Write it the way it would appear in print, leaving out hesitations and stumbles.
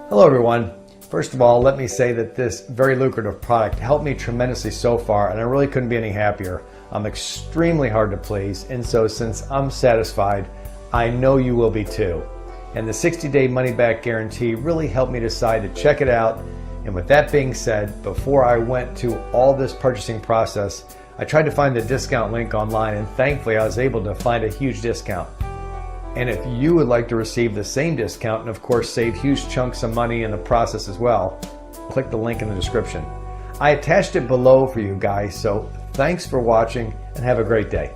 Hello everyone. First of all, let me say that this very lucrative product helped me tremendously so far, and I really couldn't be any happier. I'm extremely hard to please, and so since I'm satisfied, I know you will be too. And the 60-day money-back guarantee really helped me decide to check it out. And with that being said, before I went to all this purchasing process, I tried to find the discount link online, and thankfully I was able to find a huge discount. And if you would like to receive the same discount and of course save huge chunks of money in the process as well, click the link in the description. I attached it below for you guys, so thanks for watching and have a great day.